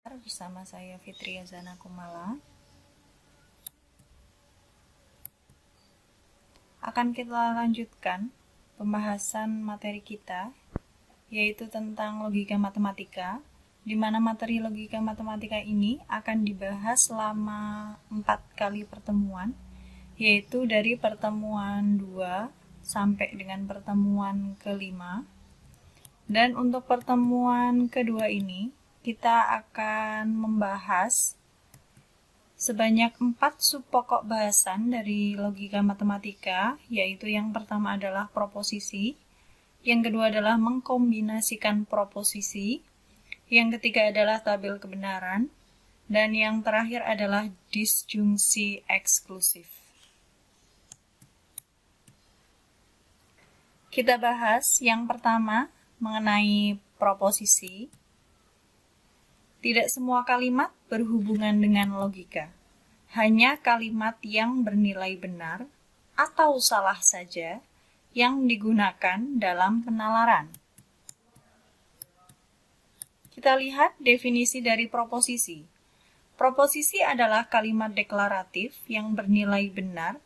Bersama saya Fitria Zana Kumala. Akan kita lanjutkan pembahasan materi kita, yaitu tentang logika matematika, di mana materi logika matematika ini akan dibahas selama 4 kali pertemuan, yaitu dari pertemuan 2 sampai dengan pertemuan ke-5. Dan untuk pertemuan kedua ini, kita akan membahas sebanyak 4 subpokok bahasan dari logika matematika, yaitu yang pertama adalah proposisi, yang kedua adalah mengkombinasikan proposisi, yang ketiga adalah tabel kebenaran, dan yang terakhir adalah disjungsi eksklusif. Kita bahas yang pertama mengenai proposisi. Tidak semua kalimat berhubungan dengan logika. Hanya kalimat yang bernilai benar atau salah saja yang digunakan dalam penalaran. Kita lihat definisi dari proposisi. Proposisi adalah kalimat deklaratif yang bernilai benar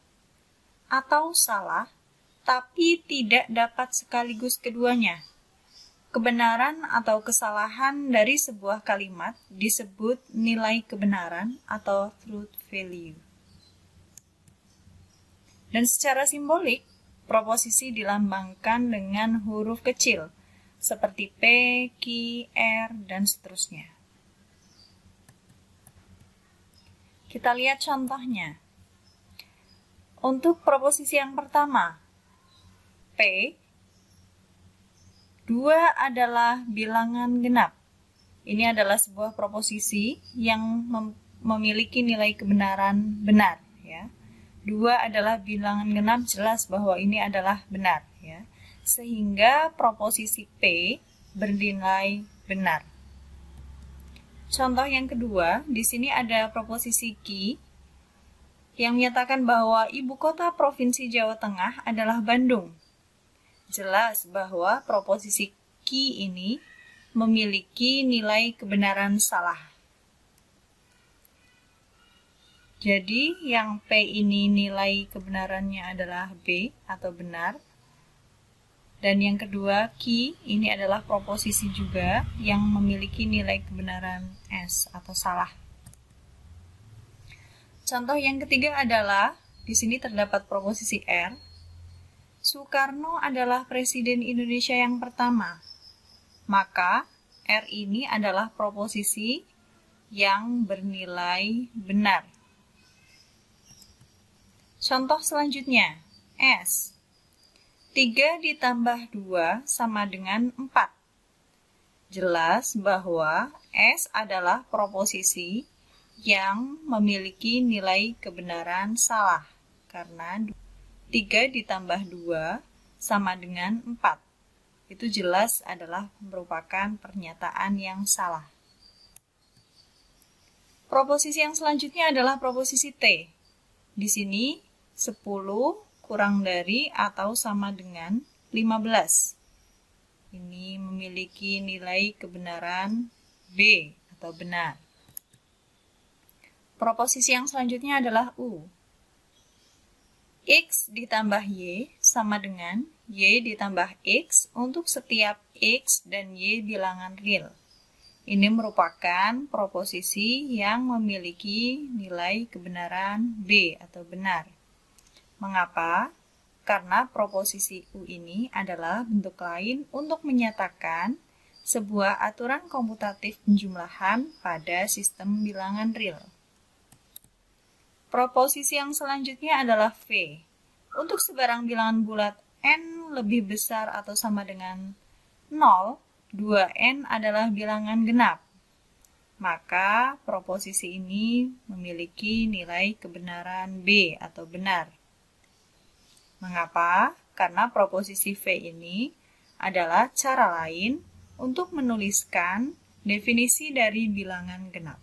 atau salah, tapi tidak dapat sekaligus keduanya. Kebenaran atau kesalahan dari sebuah kalimat disebut nilai kebenaran atau truth value. Dan secara simbolik, proposisi dilambangkan dengan huruf kecil, seperti P, Q, R, dan seterusnya. Kita lihat contohnya. Untuk proposisi yang pertama, P, 2 adalah bilangan genap. Ini adalah sebuah proposisi yang memiliki nilai kebenaran benar. Ya. 2 adalah bilangan genap, jelas bahwa ini adalah benar. Ya. Sehingga proposisi P bernilai benar. Contoh yang kedua, di sini ada proposisi Q yang menyatakan bahwa ibu kota Provinsi Jawa Tengah adalah Bandung. Jelas bahwa proposisi Q ini memiliki nilai kebenaran salah. Jadi yang P ini nilai kebenarannya adalah B atau benar. Dan yang kedua Q ini adalah proposisi juga yang memiliki nilai kebenaran S atau salah. Contoh yang ketiga adalah di sini terdapat proposisi R. Soekarno adalah Presiden Indonesia yang pertama. Maka, R ini adalah proposisi yang bernilai benar. Contoh selanjutnya, S. 3 ditambah 2 sama dengan 4. Jelas bahwa S adalah proposisi yang memiliki nilai kebenaran salah, karena 3 ditambah 2 sama dengan 4. Itu jelas adalah merupakan pernyataan yang salah. Proposisi yang selanjutnya adalah proposisi T. Di sini 10 kurang dari atau sama dengan 15. Ini memiliki nilai kebenaran B atau benar. Proposisi yang selanjutnya adalah U. X ditambah Y sama dengan Y ditambah X untuk setiap X dan Y bilangan real. Ini merupakan proposisi yang memiliki nilai kebenaran B atau benar. Mengapa? Karena proposisi U ini adalah bentuk lain untuk menyatakan sebuah aturan komputatif penjumlahan pada sistem bilangan real. Proposisi yang selanjutnya adalah V. Untuk sebarang bilangan bulat N lebih besar atau sama dengan 0, 2N adalah bilangan genap. Maka proposisi ini memiliki nilai kebenaran B atau benar. Mengapa? Karena proposisi V ini adalah cara lain untuk menuliskan definisi dari bilangan genap.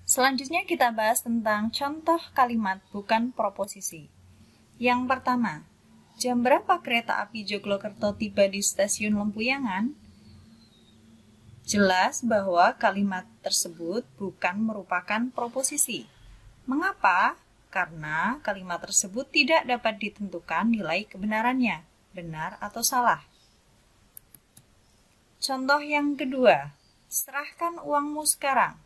Selanjutnya kita bahas tentang contoh kalimat bukan proposisi. Yang pertama, jam berapa kereta api Joglokerto tiba di stasiun Lempuyangan? Jelas bahwa kalimat tersebut bukan merupakan proposisi. Mengapa? Karena kalimat tersebut tidak dapat ditentukan nilai kebenarannya, benar atau salah. Contoh yang kedua, serahkan uangmu sekarang.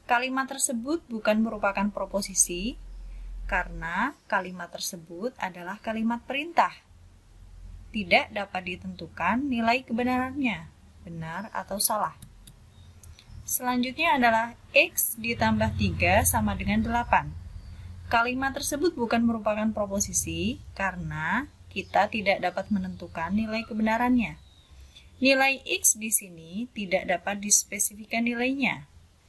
Kalimat tersebut bukan merupakan proposisi, karena kalimat tersebut adalah kalimat perintah. Tidak dapat ditentukan nilai kebenarannya, benar atau salah. Selanjutnya adalah X ditambah 3 sama dengan 8. Kalimat tersebut bukan merupakan proposisi karena kita tidak dapat menentukan nilai kebenarannya. Nilai X di sini tidak dapat dispesifikan nilainya,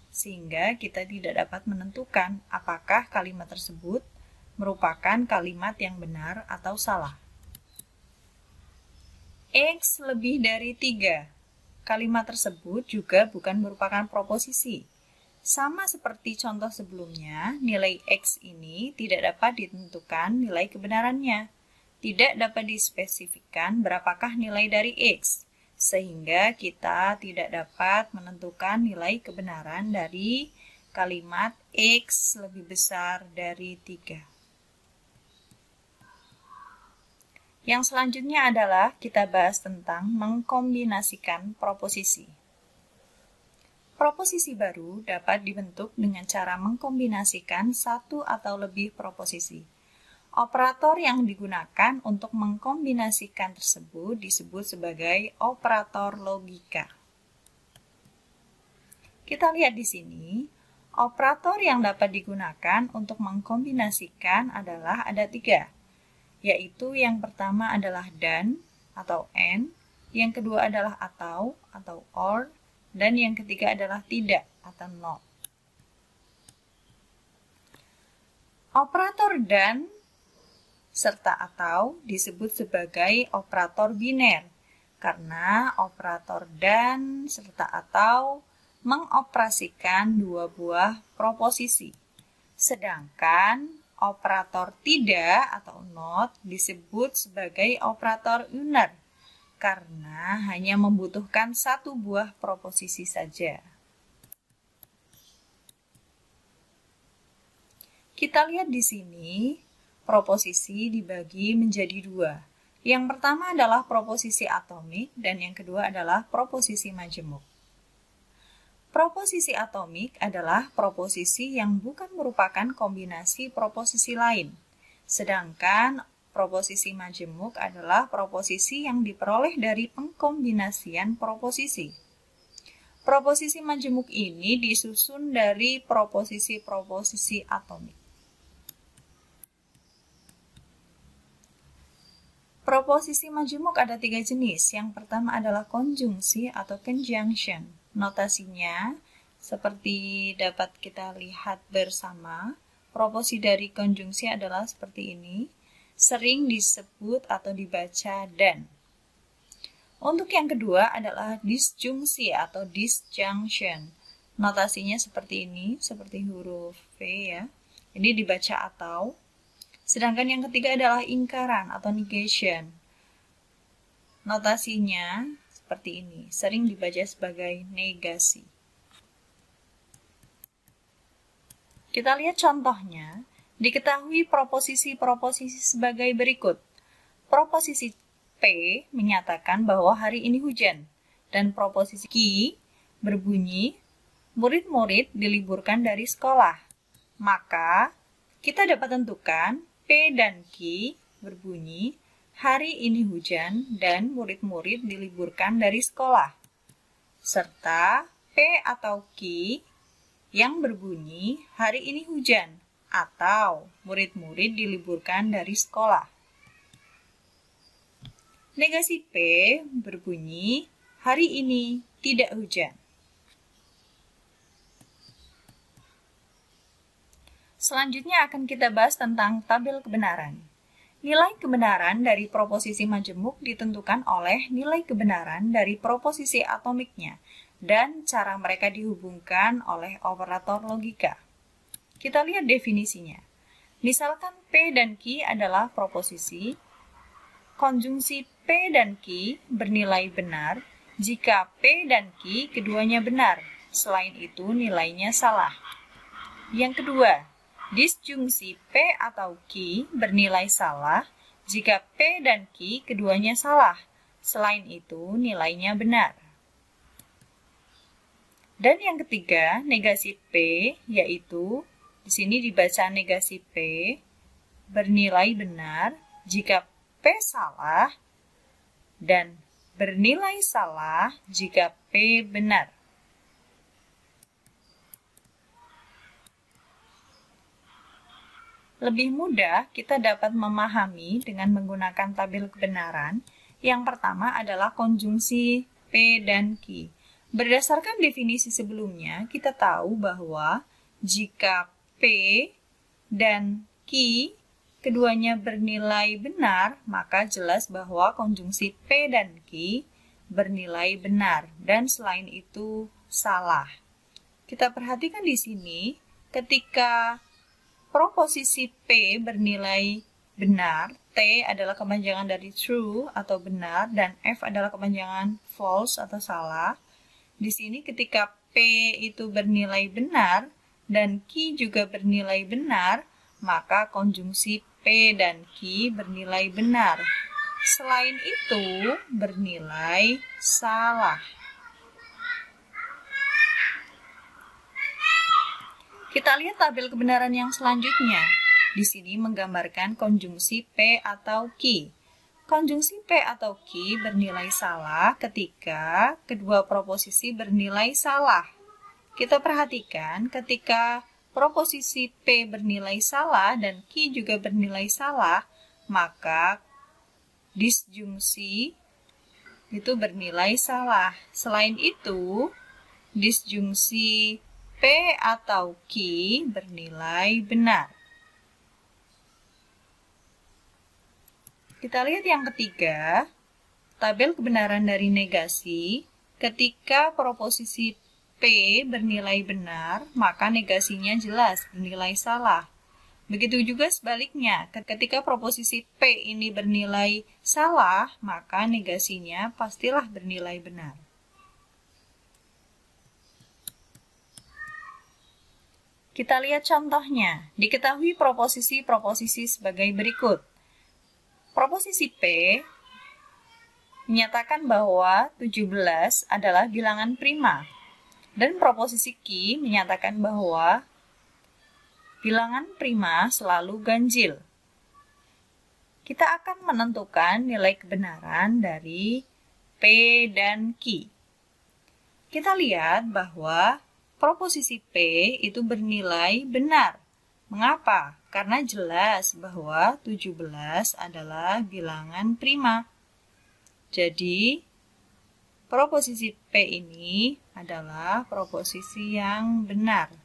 sehingga kita tidak dapat menentukan apakah kalimat tersebut merupakan kalimat yang benar atau salah. X lebih dari 3. Kalimat tersebut juga bukan merupakan proposisi. Sama seperti contoh sebelumnya, nilai X ini tidak dapat ditentukan nilai kebenarannya. Tidak dapat dispesifikan berapakah nilai dari X, sehingga kita tidak dapat menentukan nilai kebenaran dari kalimat X lebih besar dari 3. Yang selanjutnya adalah kita bahas tentang mengkombinasikan proposisi. Proposisi baru dapat dibentuk dengan cara mengkombinasikan satu atau lebih proposisi. Operator yang digunakan untuk mengkombinasikan tersebut disebut sebagai operator logika. Kita lihat di sini, operator yang dapat digunakan untuk mengkombinasikan adalah ada 3, yaitu yang pertama adalah dan atau and, yang kedua adalah atau or, dan yang ketiga adalah tidak atau not. Operator dan serta atau disebut sebagai operator biner karena operator dan serta atau mengoperasikan dua buah proposisi. Sedangkan operator tidak atau not disebut sebagai operator uner karena hanya membutuhkan satu buah proposisi saja. Kita lihat di sini, proposisi dibagi menjadi 2. Yang pertama adalah proposisi atomik dan yang kedua adalah proposisi majemuk. Proposisi atomik adalah proposisi yang bukan merupakan kombinasi proposisi lain. Sedangkan proposisi majemuk adalah proposisi yang diperoleh dari pengkombinasian proposisi. Proposisi majemuk ini disusun dari proposisi-proposisi atomik. Proposisi majemuk ada 3 jenis. Yang pertama adalah konjungsi atau conjunction. Notasinya seperti dapat kita lihat bersama, proposisi dari konjungsi adalah seperti ini. Sering disebut atau dibaca dan. Untuk yang kedua adalah disjungsi atau disjunction. Notasinya seperti ini, seperti huruf V ya. Ini dibaca atau. Sedangkan yang ketiga adalah ingkaran atau negation. Notasinya seperti ini, sering dibaca sebagai negasi. Kita lihat contohnya. Diketahui proposisi-proposisi sebagai berikut. Proposisi P menyatakan bahwa hari ini hujan. Dan proposisi Q berbunyi, murid-murid diliburkan dari sekolah. Maka, kita dapat tentukan P dan Q berbunyi, hari ini hujan dan murid-murid diliburkan dari sekolah. Serta P atau Q yang berbunyi, hari ini hujan atau murid-murid diliburkan dari sekolah. Negasi P berbunyi, hari ini tidak hujan. Selanjutnya akan kita bahas tentang tabel kebenaran. Nilai kebenaran dari proposisi majemuk ditentukan oleh nilai kebenaran dari proposisi atomiknya dan cara mereka dihubungkan oleh operator logika. Kita lihat definisinya. Misalkan P dan Q adalah proposisi, konjungsi P dan Q bernilai benar jika P dan Q keduanya benar. Selain itu, nilainya salah. Yang kedua, disjungsi P atau Q bernilai salah jika P dan Q keduanya salah. Selain itu, nilainya benar. Dan yang ketiga, negasi P, yaitu di sini dibaca negasi P bernilai benar jika P salah dan bernilai salah jika P benar. Lebih mudah kita dapat memahami dengan menggunakan tabel kebenaran. Yang pertama adalah konjungsi P dan Q. Berdasarkan definisi sebelumnya, kita tahu bahwa jika P dan Q keduanya bernilai benar, maka jelas bahwa konjungsi P dan Q bernilai benar, dan selain itu salah. Kita perhatikan di sini, ketika proposisi P bernilai benar, T adalah kepanjangan dari true atau benar, dan F adalah kepanjangan false atau salah. Di sini ketika P itu bernilai benar dan Q juga bernilai benar, maka konjungsi P dan Q bernilai benar. Selain itu, bernilai salah. Kita lihat tabel kebenaran yang selanjutnya. Di sini menggambarkan konjungsi P atau Q. Konjungsi P atau Q bernilai salah ketika kedua proposisi bernilai salah. Kita perhatikan ketika proposisi P bernilai salah dan Q juga bernilai salah, maka disjungsi itu bernilai salah. Selain itu, disjungsi P atau Q bernilai benar. Kita lihat yang ketiga, tabel kebenaran dari negasi. Ketika proposisi P bernilai benar, maka negasinya jelas bernilai salah. Begitu juga sebaliknya, ketika proposisi P ini bernilai salah, maka negasinya pastilah bernilai benar. Kita lihat contohnya. Diketahui proposisi-proposisi sebagai berikut. Proposisi P menyatakan bahwa 17 adalah bilangan prima. Dan proposisi Q menyatakan bahwa bilangan prima selalu ganjil. Kita akan menentukan nilai kebenaran dari P dan Q. Kita lihat bahwa proposisi P itu bernilai benar. Mengapa? Karena jelas bahwa 17 adalah bilangan prima. Jadi, proposisi P ini adalah proposisi yang benar.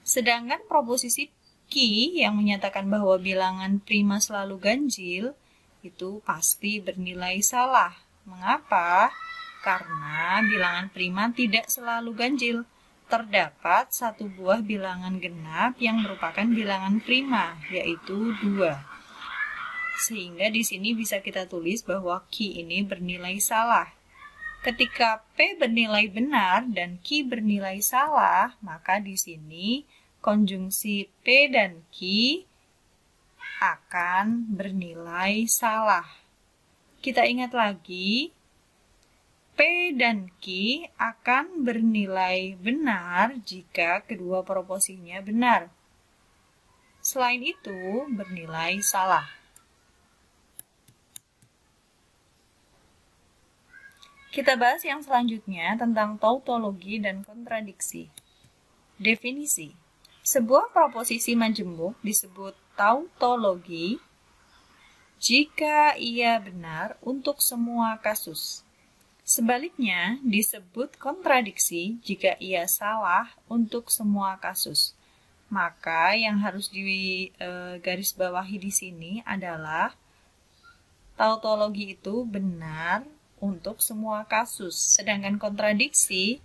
Sedangkan proposisi Q yang menyatakan bahwa bilangan prima selalu ganjil, itu pasti bernilai salah. Mengapa? Karena bilangan prima tidak selalu ganjil. Terdapat satu buah bilangan genap yang merupakan bilangan prima, yaitu 2. Sehingga di sini bisa kita tulis bahwa Q ini bernilai salah. Ketika P bernilai benar dan Q bernilai salah, maka di sini konjungsi P dan Q akan bernilai salah. Kita ingat lagi, P dan Q akan bernilai benar jika kedua proposisinya benar. Selain itu, bernilai salah. Kita bahas yang selanjutnya tentang tautologi dan kontradiksi. Definisi. Sebuah proposisi majemuk disebut tautologi jika ia benar untuk semua kasus. Sebaliknya, disebut kontradiksi jika ia salah untuk semua kasus. Maka yang harus digarisbawahi di sini adalah tautologi itu benar untuk semua kasus, sedangkan kontradiksi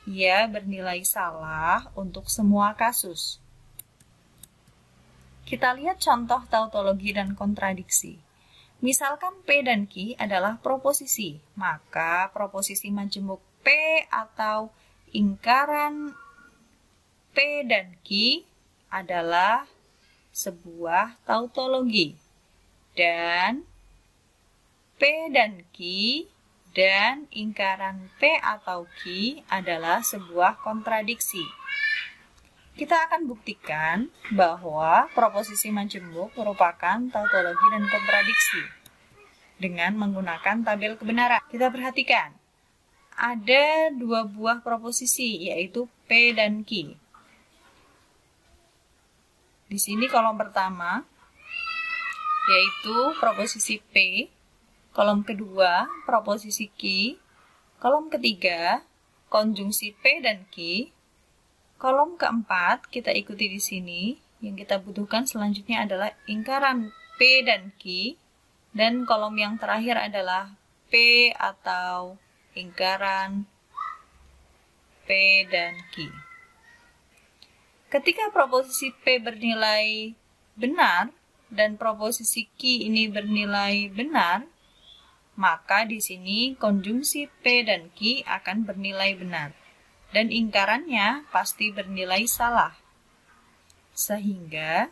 ia bernilai salah untuk semua kasus. Kita lihat contoh tautologi dan kontradiksi. Misalkan P dan Q adalah proposisi, maka proposisi majemuk P atau ingkaran P dan Q adalah sebuah tautologi. Dan P dan Q dan ingkaran P atau Q adalah sebuah kontradiksi. Kita akan buktikan bahwa proposisi majemuk merupakan tautologi dan kontradiksi dengan menggunakan tabel kebenaran. Kita perhatikan, ada dua buah proposisi, yaitu P dan Q. Di sini kolom pertama, yaitu proposisi P, kolom kedua, proposisi Q, kolom ketiga, konjungsi P dan Q, kolom keempat, kita ikuti di sini. Yang kita butuhkan selanjutnya adalah ingkaran P dan Q. Dan kolom yang terakhir adalah P atau ingkaran P dan Q. Ketika proposisi P bernilai benar dan proposisi Q ini bernilai benar, maka di sini konjungsi P dan Q akan bernilai benar. Dan ingkarannya pasti bernilai salah. Sehingga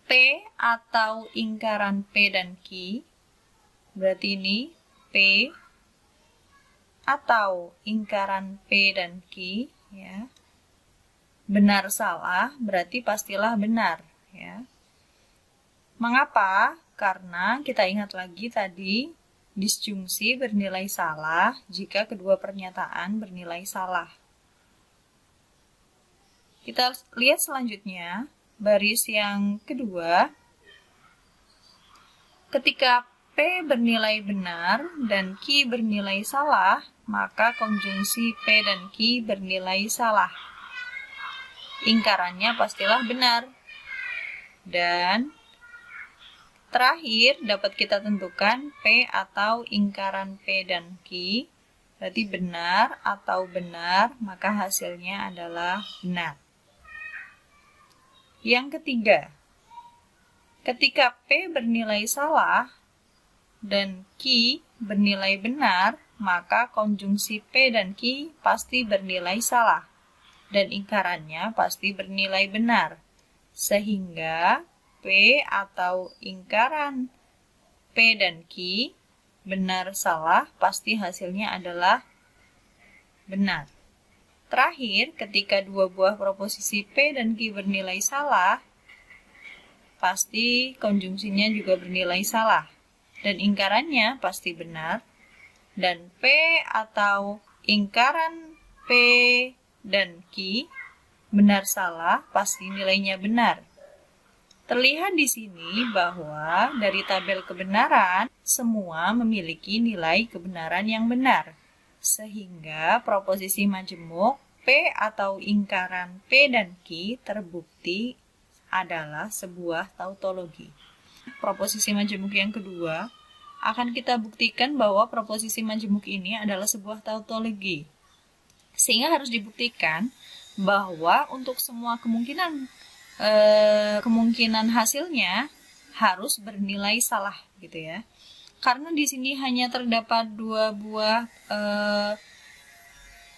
P atau ingkaran P dan Q, berarti ini P atau ingkaran P dan Q, ya, benar salah, berarti pastilah benar. Ya. Mengapa? Karena kita ingat lagi tadi, disjungsi bernilai salah jika kedua pernyataan bernilai salah. Kita lihat selanjutnya, baris yang kedua. Ketika P bernilai benar dan Q bernilai salah, maka konjungsi P dan Q bernilai salah. Ingkarannya pastilah benar. Dan terakhir, dapat kita tentukan P atau ingkaran P dan Q, berarti benar atau benar, maka hasilnya adalah benar. Yang ketiga, ketika P bernilai salah dan Q bernilai benar, maka konjungsi P dan Q pasti bernilai salah, dan ingkarannya pasti bernilai benar. Sehingga P atau ingkaran P dan Q benar salah pasti hasilnya adalah benar. Terakhir, ketika dua buah proposisi P dan Q bernilai salah, pasti konjungsinya juga bernilai salah. Dan ingkarannya pasti benar. Dan P atau ingkaran P dan Q benar salah pasti nilainya benar. Terlihat di sini bahwa dari tabel kebenaran, semua memiliki nilai kebenaran yang benar. Sehingga proposisi majemuk P atau ingkaran P dan Q terbukti adalah sebuah tautologi. Proposisi majemuk yang kedua, akan kita buktikan bahwa proposisi majemuk ini adalah sebuah tautologi. Sehingga harus dibuktikan bahwa untuk semua kemungkinan hasilnya harus bernilai salah, gitu ya. Karena di sini hanya terdapat dua buah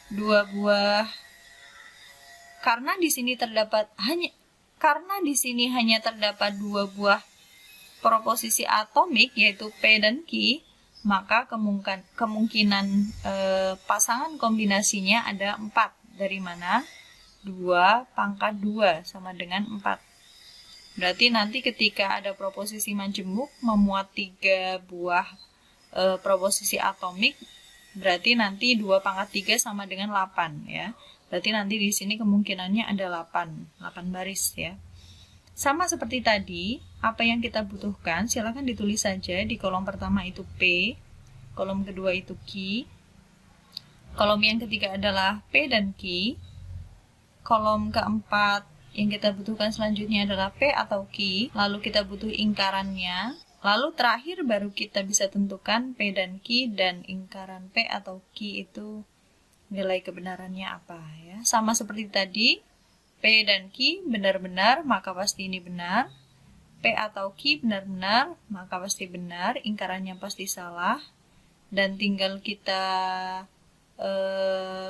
dua buah proposisi atomik, yaitu P dan Q, maka kemungkinan pasangan kombinasinya ada 4. Dari mana? 2 pangkat 2 sama dengan 4. Berarti nanti ketika ada proposisi majemuk memuat 3 buah proposisi atomik, berarti nanti 2 pangkat 3 sama dengan 8, ya. Berarti nanti di sini kemungkinannya ada 8 baris, ya. Sama seperti tadi, apa yang kita butuhkan silakan ditulis saja. Di kolom pertama itu P, kolom kedua itu Q, kolom yang ketiga adalah P dan Q, kolom keempat yang kita butuhkan selanjutnya adalah P atau Q, lalu kita butuh ingkarannya, lalu terakhir baru kita bisa tentukan P dan Q, dan ingkaran P atau Q itu nilai kebenarannya apa, ya. Sama seperti tadi, P dan Q benar-benar, maka pasti ini benar. P atau Q benar-benar, maka pasti benar, ingkarannya pasti salah. Dan tinggal kita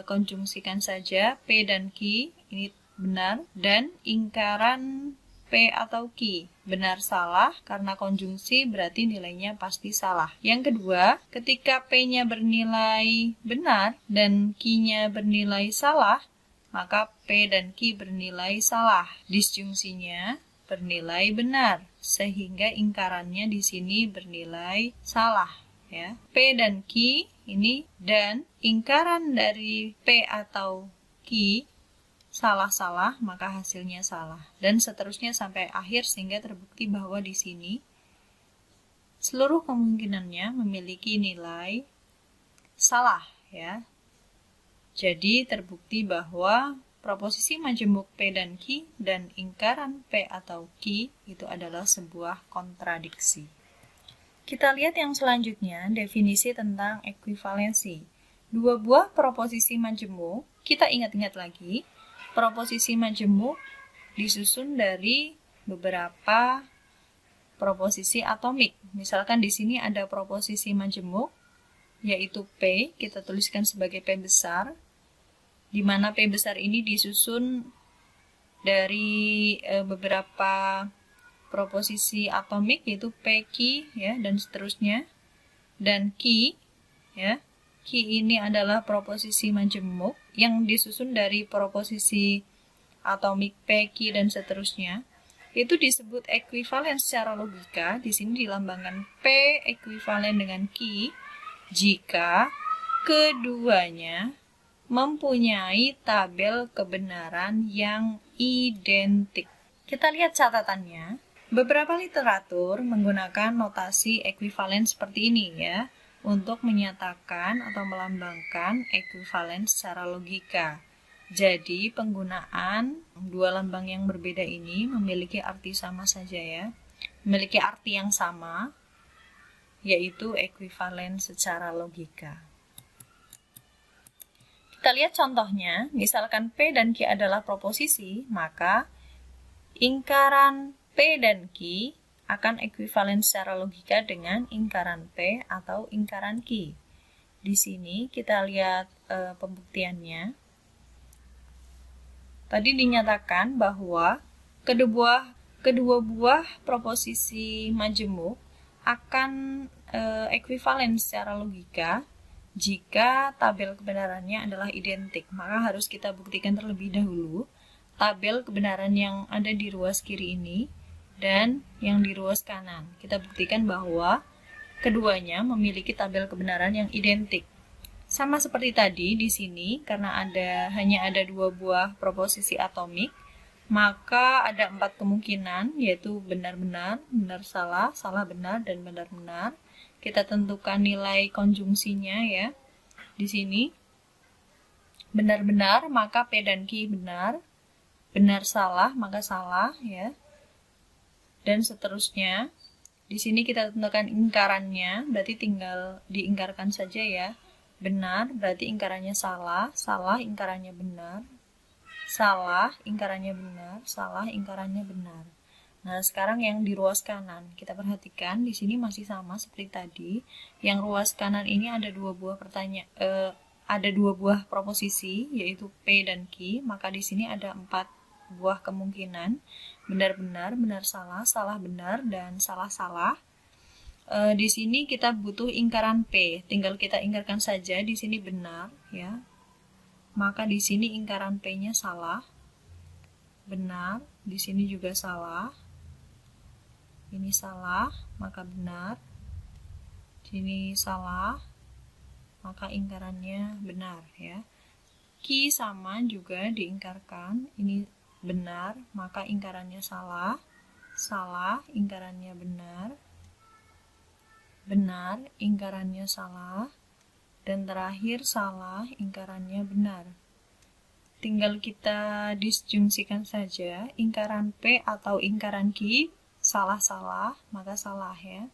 konjungsikan saja P dan Q, ini benar, dan ingkaran P atau Q benar salah, karena konjungsi berarti nilainya pasti salah. Yang kedua, ketika P-nya bernilai benar dan Q-nya bernilai salah, maka P dan Q bernilai salah. Disjungsinya bernilai benar, sehingga ingkarannya di sini bernilai salah. Ya. P dan Q ini, dan ingkaran dari P atau Q salah-salah, maka hasilnya salah. Dan seterusnya sampai akhir sehingga terbukti bahwa di sini seluruh kemungkinannya memiliki nilai salah, ya. Jadi terbukti bahwa proposisi majemuk P dan Q dan ingkaran P atau Q itu adalah sebuah kontradiksi. Kita lihat yang selanjutnya, definisi tentang ekuivalensi. Dua buah proposisi majemuk, kita ingat-ingat lagi, proposisi majemuk disusun dari beberapa proposisi atomik. Misalkan di sini ada proposisi majemuk, yaitu P, kita tuliskan sebagai P besar, di mana P besar ini disusun dari beberapa proposisi atomik, yaitu P, Q, ya, dan seterusnya. Dan Q, ya, Q ini adalah proposisi majemuk yang disusun dari proposisi atomik P, Q, dan seterusnya. Itu disebut ekuivalen secara logika. Di sini dilambangkan P ekuivalen dengan Q jika keduanya mempunyai tabel kebenaran yang identik. Kita lihat catatannya. Beberapa literatur menggunakan notasi ekuivalen seperti ini, ya, untuk menyatakan atau melambangkan ekuivalen secara logika. Jadi, penggunaan dua lambang yang berbeda ini memiliki arti sama saja, ya. Memiliki arti yang sama, yaitu ekuivalen secara logika. Kita lihat contohnya, misalkan P dan Q adalah proposisi, maka ingkaran P dan Q akan ekuivalen secara logika dengan ingkaran P atau ingkaran Q. Di sini kita lihat pembuktiannya. Tadi dinyatakan bahwa kedua buah proposisi majemuk akan ekuivalen secara logika jika tabel kebenarannya adalah identik. Maka harus kita buktikan terlebih dahulu tabel kebenaran yang ada di ruas kiri ini dan yang di ruas kanan. Kita buktikan bahwa keduanya memiliki tabel kebenaran yang identik. Sama seperti tadi di sini, karena hanya ada dua buah proposisi atomik, maka ada 4 kemungkinan, yaitu benar-benar, benar-salah, salah-benar, dan benar-benar. Kita tentukan nilai konjungsinya, ya. Di sini benar-benar, maka P dan Q benar. Benar-salah, maka salah, ya. Dan seterusnya. Di sini kita tentukan ingkarannya, berarti tinggal diingkarkan saja, ya. Benar, berarti ingkarannya salah. Salah, ingkarannya benar. Salah, ingkarannya benar. Salah, ingkarannya benar. Nah, sekarang yang di ruas kanan. Kita perhatikan, di sini masih sama seperti tadi. Yang ruas kanan ini ada dua buah proposisi, yaitu P dan Q. Maka di sini ada 4 buah kemungkinan. Benar-benar, benar-salah, salah-benar, dan salah-salah. Di sini kita butuh ingkaran P. Tinggal kita ingkarkan saja. Di sini benar, ya. Maka di sini ingkaran P-nya salah. Benar. Di sini juga salah. Ini salah, maka benar. Sini salah, maka ingkarannya benar, ya. Q sama juga diingkarkan. Ini benar, maka ingkarannya salah. Salah, ingkarannya benar. Benar, ingkarannya salah. Dan terakhir salah, ingkarannya benar. Tinggal kita disjungsikan saja. Ingkaran P atau ingkaran Q salah-salah, maka salah, ya.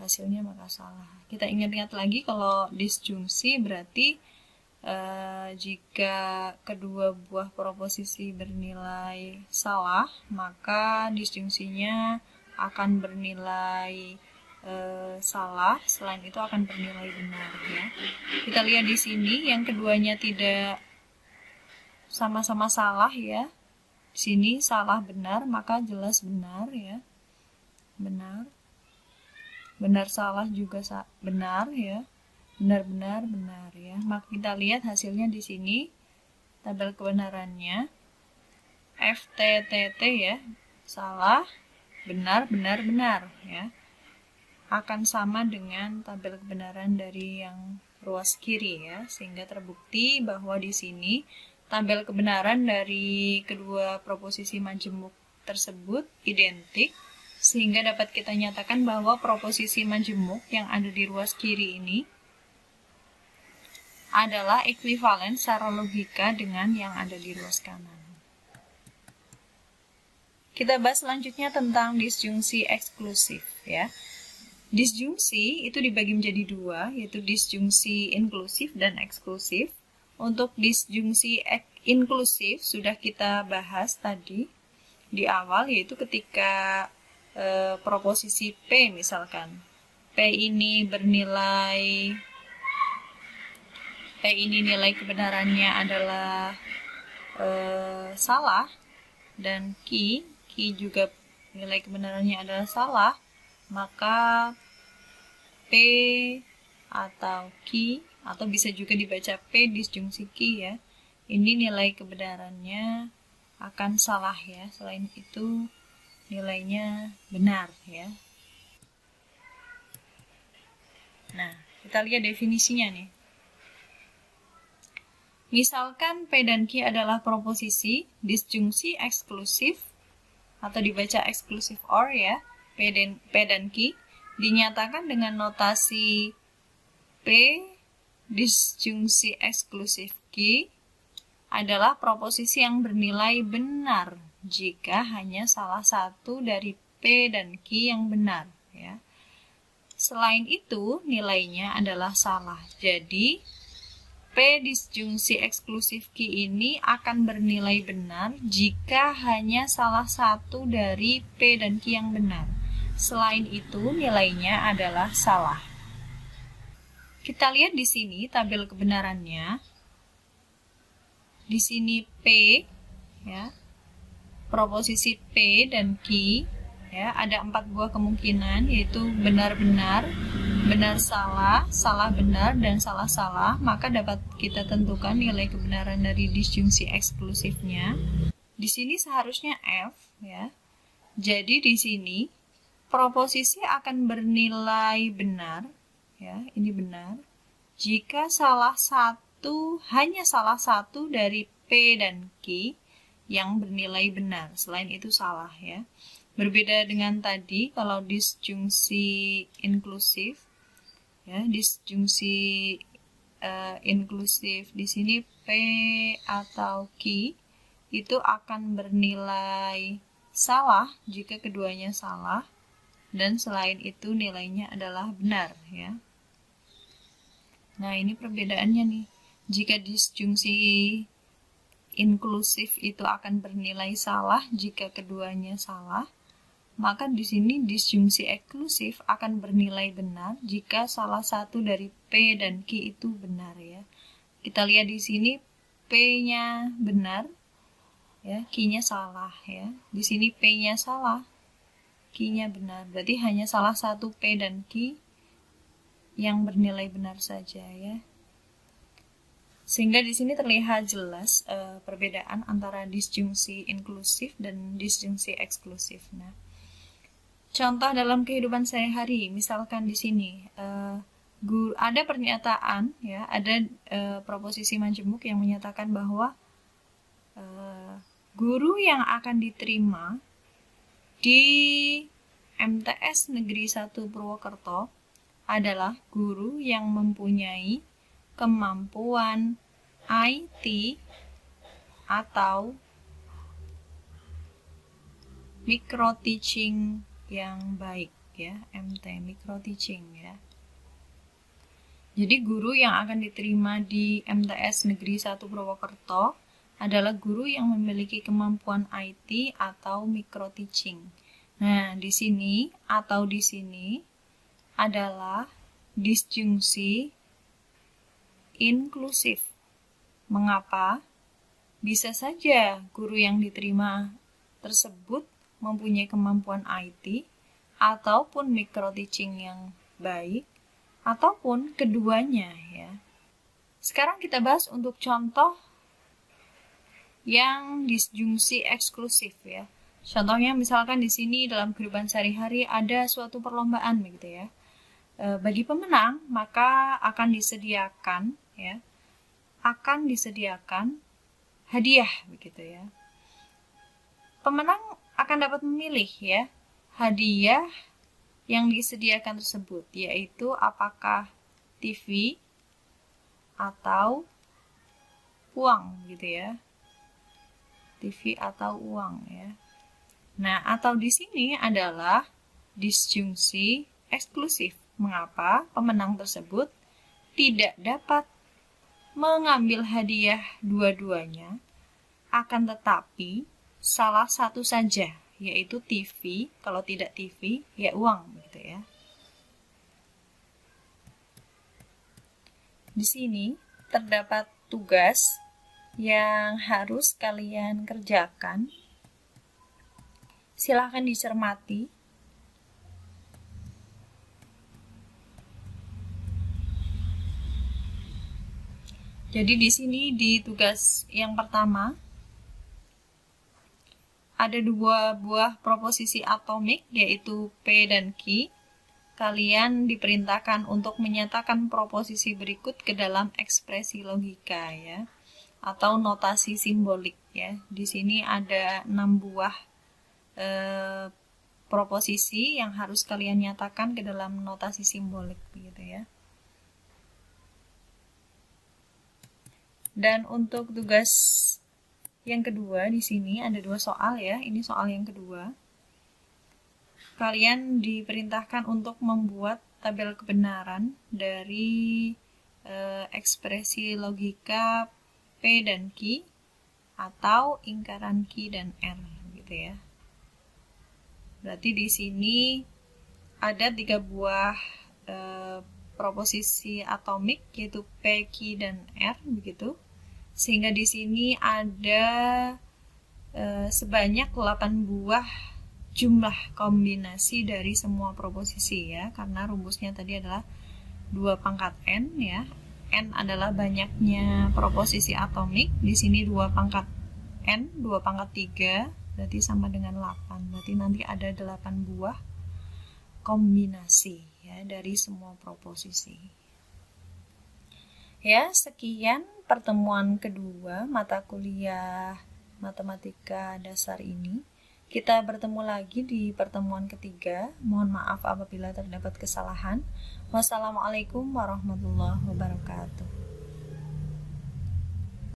Hasilnya maka salah. Kita ingat-ingat lagi kalau disjungsi berarti jika kedua buah proposisi bernilai salah, maka disjungsinya akan bernilai salah, selain itu akan bernilai benar ya. Kita lihat di sini yang keduanya tidak sama-sama salah ya. Di sini salah benar, maka jelas benar ya. Benar. Benar salah juga benar ya. Benar benar benar ya. Maka kita lihat hasilnya di sini. Tabel kebenarannya FTTT ya. Salah, benar benar benar ya. Akan sama dengan tabel kebenaran dari yang ruas kiri ya, sehingga terbukti bahwa di sini tabel kebenaran dari kedua proposisi majemuk tersebut identik, sehingga dapat kita nyatakan bahwa proposisi majemuk yang ada di ruas kiri ini adalah ekuivalen secara logika dengan yang ada di ruas kanan. Kita bahas selanjutnya tentang disjungsi eksklusif ya. Disjungsi itu dibagi menjadi dua, yaitu disjungsi inklusif dan eksklusif. Untuk disjungsi inklusif sudah kita bahas tadi di awal, yaitu ketika proposisi P misalkan. P ini nilai kebenarannya adalah salah, dan Q juga nilai kebenarannya adalah salah, maka P atau Q, atau bisa juga dibaca P disjungsi Q ya, ini nilai kebenarannya akan salah ya, selain itu nilainya benar ya. Nah, kita lihat definisinya nih. Misalkan P dan Q adalah proposisi disjungsi eksklusif, atau dibaca eksklusif OR ya, P dan Q, dinyatakan dengan notasi P disjungsi eksklusif Q adalah proposisi yang bernilai benar jika hanya salah satu dari P dan Q yang benar ya. Selain itu nilainya adalah salah. Jadi P disjungsi eksklusif Q ini akan bernilai benar jika hanya salah satu dari P dan Q yang benar. Selain itu, nilainya adalah salah. Kita lihat di sini tabel kebenarannya. Di sini P, ya, proposisi P dan Q, ya, ada 4 buah kemungkinan, yaitu benar-benar, benar-salah, salah-benar, dan salah-salah. Maka dapat kita tentukan nilai kebenaran dari disjungsi eksklusifnya. Di sini seharusnya F, ya. Jadi di sini proposisi akan bernilai benar, ya, ini benar, jika hanya salah satu dari P dan Q yang bernilai benar, selain itu salah, ya. Berbeda dengan tadi, kalau disjungsi inklusif, ya, disjungsi inklusif di sini P atau Q itu akan bernilai salah jika keduanya salah, dan selain itu nilainya adalah benar ya. Nah, ini perbedaannya nih. Jika disjungsi inklusif itu akan bernilai salah jika keduanya salah, maka di sini disjungsi eksklusif akan bernilai benar jika salah satu dari P dan Q itu benar ya. Kita lihat di sini P-nya benar ya, Q-nya salah ya. Di sini P-nya salah, Q-nya benar, berarti hanya salah satu P dan Q yang bernilai benar saja ya. Sehingga di sini terlihat jelas perbedaan antara disjungsi inklusif dan disjungsi eksklusif. Nah, contoh dalam kehidupan sehari-hari, misalkan di sini ada pernyataan ya, ada proposisi majemuk yang menyatakan bahwa guru yang akan diterima di MTS Negeri 1 Purwokerto adalah guru yang mempunyai kemampuan IT atau micro teaching yang baik ya, MT micro teaching ya. Jadi guru yang akan diterima di MTS Negeri 1 Purwokerto adalah guru yang memiliki kemampuan IT atau micro teaching. Nah, di sini atau di sini adalah disjungsi inklusif. Mengapa? Bisa saja guru yang diterima tersebut mempunyai kemampuan IT ataupun micro teaching yang baik ataupun keduanya ya. Sekarang kita bahas untuk contoh yang disjungsi eksklusif ya. Contohnya misalkan di sini dalam kehidupan sehari-hari ada suatu perlombaan begitu ya. Bagi pemenang maka akan disediakan hadiah begitu ya. Pemenang akan dapat memilih ya hadiah yang disediakan tersebut, yaitu apakah TV atau uang gitu ya. TV atau uang ya. Nah, atau di sini adalah disjungsi eksklusif. Mengapa? Pemenang tersebut tidak dapat mengambil hadiah dua-duanya, akan tetapi salah satu saja, yaitu TV. Kalau tidak TV, ya uang gitu ya. Di sini terdapat tugas yang harus kalian kerjakan. Silahkan dicermati. Jadi di sini di tugas yang pertama ada dua buah proposisi atomik, yaitu P dan Q. Kalian diperintahkan untuk menyatakan proposisi berikut ke dalam ekspresi logika ya, atau notasi simbolik ya. Di sini ada 6 buah proposisi yang harus kalian nyatakan ke dalam notasi simbolik begitu ya. Dan untuk tugas yang kedua di sini ada 2 soal ya. Ini soal yang kedua. Kalian diperintahkan untuk membuat tabel kebenaran dari ekspresi logika P dan Q atau ingkaran Q dan R gitu ya. Berarti di sini ada 3 buah proposisi atomik, yaitu P, Q, dan R begitu. Sehingga di sini ada sebanyak 8 buah jumlah kombinasi dari semua proposisi ya, karena rumusnya tadi adalah 2 pangkat N ya. N adalah banyaknya proposisi atomik, di sini 2 pangkat N, 2 pangkat 3, berarti sama dengan 8. Berarti nanti ada 8 buah kombinasi ya dari semua proposisi. Ya, sekian pertemuan kedua mata kuliah matematika dasar ini. Kita bertemu lagi di pertemuan ketiga. Mohon maaf apabila terdapat kesalahan. Wassalamualaikum warahmatullahi wabarakatuh.